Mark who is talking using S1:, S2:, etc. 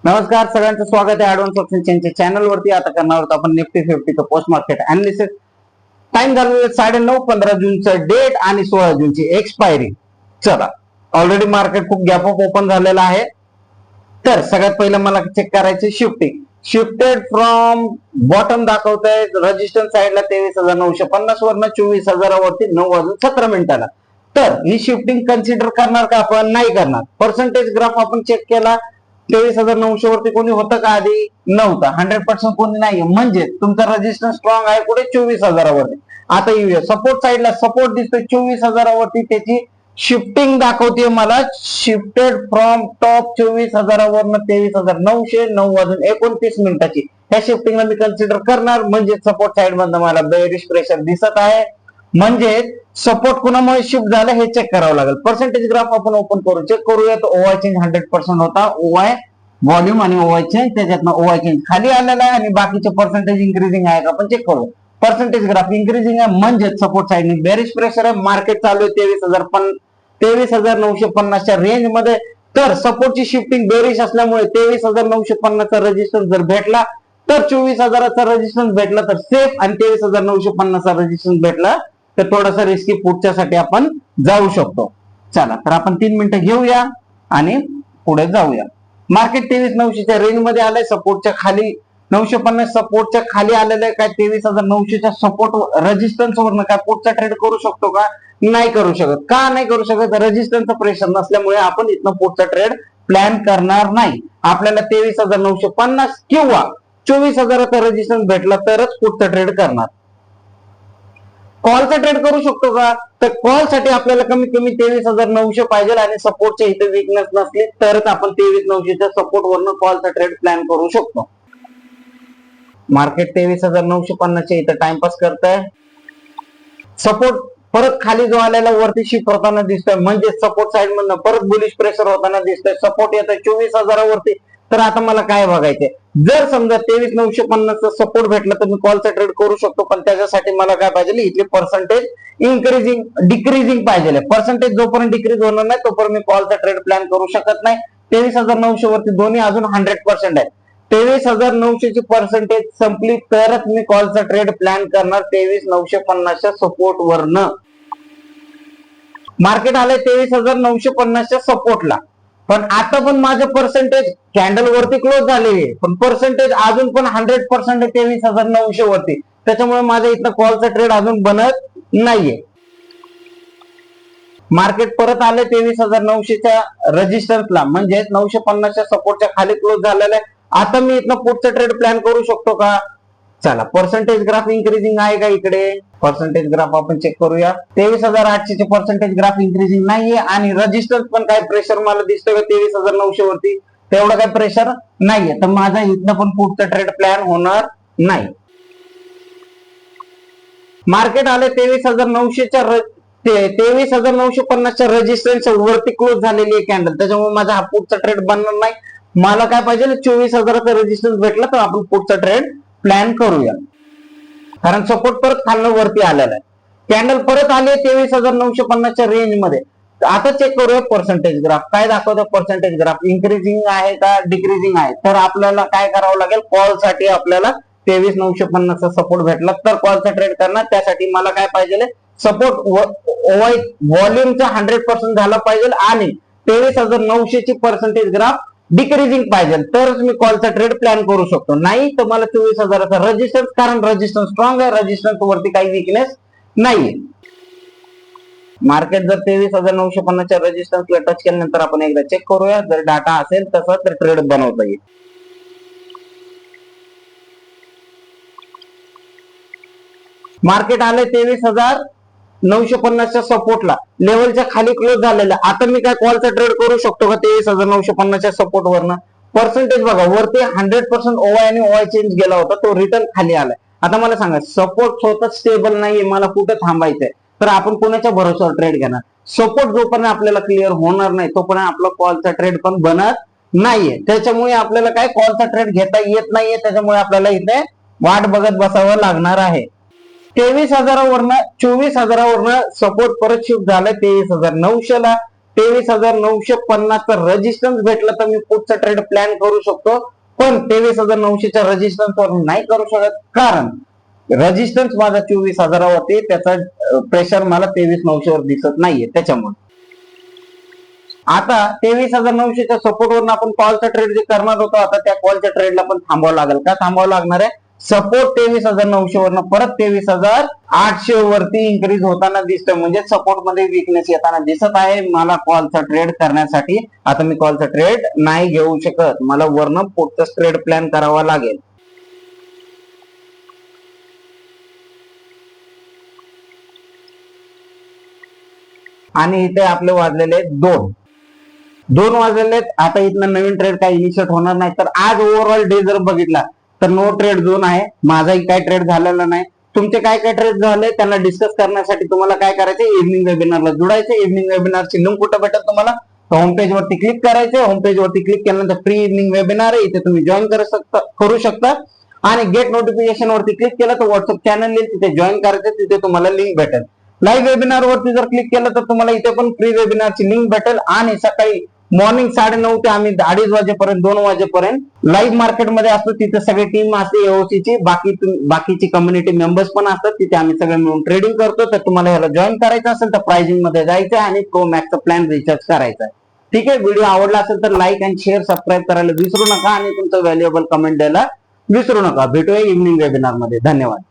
S1: नमस्कार, सगळ्यांचं स्वागत आहे ऍडव्हान्स ऑप्शनच्या चॅनल वरती. आता करणार आहोत आपण निफ्टी 50चं पोस्ट मार्केट अनालिसिस. टाइम झालेला 9:30 15 जूनचं डेट आणि 16 जूनची एक्सपायरी. चला, ऑलरेडी मार्केट खूप गॅप अप ओपन झालेला आहे. तर सगळ्यात पहिलं मला चेक करायचे शिफ्टिंग. शिफ्टेड फ्रॉम बॉटम दाखवत आहे रजिस्टन्स साईडला 23,950 वरनं 24,000 वरती 9:17. तर ही शिफ्टिंग कन्सिडर करणार का आपण? नाही करणार. पर्सेंटेज ग्राफ आपण चेक केला, 23,900 वरती कोणी होतं का आधी? नव्हता. 100% कोणी नाही. म्हणजे तुमचा रेजिस्टन्स स्ट्रॉंग आहे कुठे? 24,000 वरती. आता येऊया सपोर्ट साईडला. सपोर्ट दिसतोय 24,000 वरती. त्याची शिफ्टिंग दाखवते मला. शिफ्टेड फ्रॉम टॉप 24,000 वरनं 23,900 9:29 ह्या शिफ्टिंगला मी कन्सिडर करणार. म्हणजे सपोर्ट साईड मधनं मला बेरिश प्रेशर दिसत आहे. म्हणजे सपोर्ट कुणामुळे शिफ्ट झालं हे चेक करावं लागेल. पर्सेंटेज ग्राफ आपण ओपन करू, चेक करूया. तर ओवाय चेंज 100% होता. ओवाय व्हॉल्यूम आणि ओवाय चेंज, त्याच्यातनं ओवाय चेंज खाली आलेला आहे आणि बाकीचे पर्सेंटेज इन्क्रीजिंग आहे का आपण चेक करू. पर्सेंटेज ग्राफ इन्क्रीजिंग आहे म्हणजे सपोर्ट साईडने बेरिश प्रेशर आहे. मार्केट चालू आहे 23,950च्या रेंज मध्ये. तर सपोर्टची शिफ्टिंग बेरिश असल्यामुळे 23,950चा रेजिस्टन्स जर भेटला तर 24,000चा रेजिस्टन्स भेटला तर सेफ, आणि 23,950चा रेजिस्टन्स भेटला तर थोडासा रिस्की पुढच्यासाठी आपण जाऊ शकतो. चला, तर आपण 3 मिनिटं घेऊया आणि पुढे जाऊया. मार्केट 23,900च्या रेंज मध्ये आलंय. सपोर्टच्या खाली 950 सपोर्टच्या खाली आलेलं आहे. काय 23,900च्या सपोर्ट रेजिस्टन्स वरनं काय पुढचा ट्रेड करू शकतो का? नाही करू शकत. का नाही करू शकत? रेजिस्टन्सचं प्रेशर नसल्यामुळे आपण इथनं पुढचा ट्रेड प्लॅन करणार नाही. आपल्याला 23,950 किंवा 24,000चा रेजिस्टन्स भेटला तरच पुढचा ट्रेड करणार. कॉलचा ट्रेड करू शकतो का? तर कॉल साठी आपल्याला कमीत कमी 23,900 पाहिजे आणि सपोर्टच्या इथे विकनेस नसली तरच आपण 23,900च्या सपोर्ट वरनं कॉलचा ट्रेड प्लॅन करू शकतो. मार्केट 23,950च्या इथे टाइमपास करत आहे. सपोर्ट परत खाली जो आलेला वरती शिफ्ट होताना दिसतोय, म्हणजे सपोर्ट साइड मधनं परत बुलिश प्रेशर होताना दिसतोय. सपोर्ट येतोय 24,000 वरती. तर आता मला काय बघायचंय? जर समजा 23,950चा सपोर्ट भेटला तर मी कॉलचा ट्रेड करू शकतो, पण त्याच्यासाठी मला काय पाहिजे? इथली पर्सेंटेज इन्क्रीजिंग डिक्रीजिंग पाहिजे. पर्सेंटेज जोपर्यंत डिक्रीज होणार नाही तोपर्यंत मी कॉलचा ट्रेड प्लॅन करू शकत नाही. 23,900 वरती दोन्ही अजून 100% आहे. 23,900ची पर्सेंटेज संपली तरच मी कॉलचा ट्रेड प्लॅन करणार 23,950च्या सपोर्ट वरनं. मार्केट आलंय 23,950च्या सपोर्टला, पण आता पण माझं पर्सेंटेज कॅन्डल वरती क्लोज झालेली आहे, पण पर्सेंटेज अजून पण 100% आहे 23,900 वरती. त्याच्यामुळे माझ्या इथं कॉलचा ट्रेड अजून बनत नाहीये. मार्केट परत आले 23,900च्या रेजिस्टन्सला, म्हणजे 950च्या सपोर्टच्या खाली क्लोज झालेला आहे. आता मी इथनं पुढचा ट्रेड प्लॅन करू शकतो का? चला, पर्सेंटेज ग्राफ इन्क्रीजिंग आहे का इकडे? पर्सेंटेज ग्राफ आपण चेक करूया. 23,800चे पर्सेंटेज ग्राफ इन्क्रीजिंग नाहीये आणि रेजिस्टन्स पण काय प्रेशर मला दिसतोय का 23,900 वरती? तेवढं काय प्रेशर नाहीये. तर माझा इथनं पण पुढचा ट्रेड प्लॅन होणार नाही. मार्केट आले 23,900च्या 23,950च्या रेजिस्टन्स वरती क्लोज झालेली आहे कॅन्डल. त्याच्यामुळे माझा हा पुढचा ट्रेड बनणार नाही. मला काय पाहिजे? 24,000चा रेजिस्टन्स भेटला तर आपण पुढचा ट्रेड प्लॅन करूया. कारण सपोर्ट परत खालनं वरती आलेला आहे. कॅन्डल परत आले 23,950च्या रेंज मध्ये. आता चेक करूया पर्सेंटेज ग्राफ. काय दाखवतो पर्सेंटेज ग्राफ? इन्क्रीजिंग आहे का डिक्रीजिंग आहे? तर आपल्याला काय करावं लागेल? कॉल साठी आपल्याला 23,950चा सपोर्ट भेटला तर कॉलचा ट्रेड करणार. त्यासाठी मला काय पाहिजे? सपोर्ट व्हॉल्यूमचा 100% झाला पाहिजे आणि 23,900ची पर्सेंटेज ग्राफ डिक्रीजिंग पाहिजे तरच मी कॉलचा ट्रेड प्लॅन करू शकतो. नाही तर मला 24,000चा रेजिस्टन्स, कारण रेजिस्टन्स स्ट्रॉंग आहे, रेजिस्टन्स वरती काही विकनेस नाहीये. मार्केट जर 23,950च्या रेजिस्टन्सला टच केल्यानंतर आपण एकदा चेक करूया. जर डाटा असेल तसा तर ट्रेड बनवता येईल. मार्केट आले 23,950च्या सपोर्टला, लेवलच्या खाली क्लोज झालेला. आता मी काय कॉलचा ट्रेड करू शकतो का 23,950च्या सपोर्ट वरनं? पर्सेंटेज बघा, वरती 100% ओवाय आणि ओवाय चेंज गेला होता, तो रिटर्न खाली आलाय. आता मला सांगा, सपोर्ट स्वतः स्टेबल नाहीये, मला कुठे थांबायचंय? तर आपण कोणाच्या भरोश्यावर ट्रेड घेणार? सपोर्ट जोपर्यंत आपल्याला क्लिअर होणार नाही तोपर्यंत आपला कॉलचा ट्रेड पण बनत नाहीये. त्याच्यामुळे आपल्याला काय कॉलचा ट्रेड घेता येत नाहीये. त्याच्यामुळे आपल्याला इथे वाट बघत बसावं लागणार आहे. 23,000 वरनं 24,000 वरनं सपोर्ट परत शिफ्ट झालाय 23,900ला. 23,950 रेजिस्टन्स भेटलं तर मी पुढचा ट्रेड प्लॅन करू शकतो, पण 23,900च्या रेजिस्टन्स वर नाही करू शकत, कारण रेजिस्टन्स माझा 24,000वरती, त्याचा प्रेशर मला 23,900 वर दिसत नाहीये. त्याच्यामुळे आता 23,900च्या सपोर्ट वरून आपण कॉलचा ट्रेड जे करणार होतो, आता त्या कॉलच्या ट्रेडला पण थांबावं लागेल. का थांबावं लागणार आहे? सपोर्ट 23,900 वरनं परत 23,800 वरती इन्क्रीज होताना दिसतोय, म्हणजे सपोर्ट मध्ये वीकनेस येताना दिसत आहे. मला कॉलचा ट्रेड करण्यासाठी आता मी कॉलचा ट्रेड नाही घेऊ शकत, मला वरनं पुढचा ट्रेड प्लॅन करावा लागेल. आणि इथे आपले वाजलेले 2 वाजलेले आहेत. आता इथनं नवीन ट्रेड काही इनिशिएट होणार नाही. तर आज ओव्हरऑल डे जर बघितला तर नो ट्रेड झोन आहे. माझाही काय ट्रेड झालेला नाही. तुमचे काय काय ट्रेड झाले त्यांना डिस्कस करण्यासाठी तुम्हाला काय करायचं, इव्हनिंग वेबिनारला जुडायचे. इव्हनिंग वेबिनारची लिंक कुठं भेटेल तुम्हाला? होम पेज वरती क्लिक करायचे. होम पेज वरती क्लिक केल्यानंतर फ्री इव्हनिंग वेबिनार आहे, इथे तुम्ही जॉईन करू शकता. आणि गेट नोटिफिकेशन वरती क्लिक केलं तर व्हॉट्सअप चॅनल येईल, तिथे जॉईन करायचं, तिथे तुम्हाला लिंक भेटेल. लाईव्ह वेबिनार वरती जर क्लिक केलं तर तुम्हाला इथे पण फ्री वेबिनारची लिंक भेटेल. आणि सकाळी मॉर्निंग 9:30 ते आम्ही 2:30 वाजेपर्यंत 2 वाजेपर्यंत लाईव्ह मार्केटमध्ये असतो. तिथे सगळी टीम असते एओसीची, बाकीची कम्युनिटी मेंबर्स पण असतात. तिथे आम्ही सगळे मिळून ट्रेडिंग करतो. तर तुम्हाला ह्याला जॉईन करायचं असेल तर प्राइसिंग मध्ये जायचं आणि प्रो मॅक्सचा प्लॅन रिचार्ज करायचा. ठीक आहे, व्हिडिओ आवडला असेल तर लाईक आणि शेअर सबस्क्राईब करायला विसरू नका आणि तुमचं व्हॅल्युएबल कमेंट द्यायला विसरू नका. भेटूया इव्हनिंग वेबिनार मध्ये. धन्यवाद.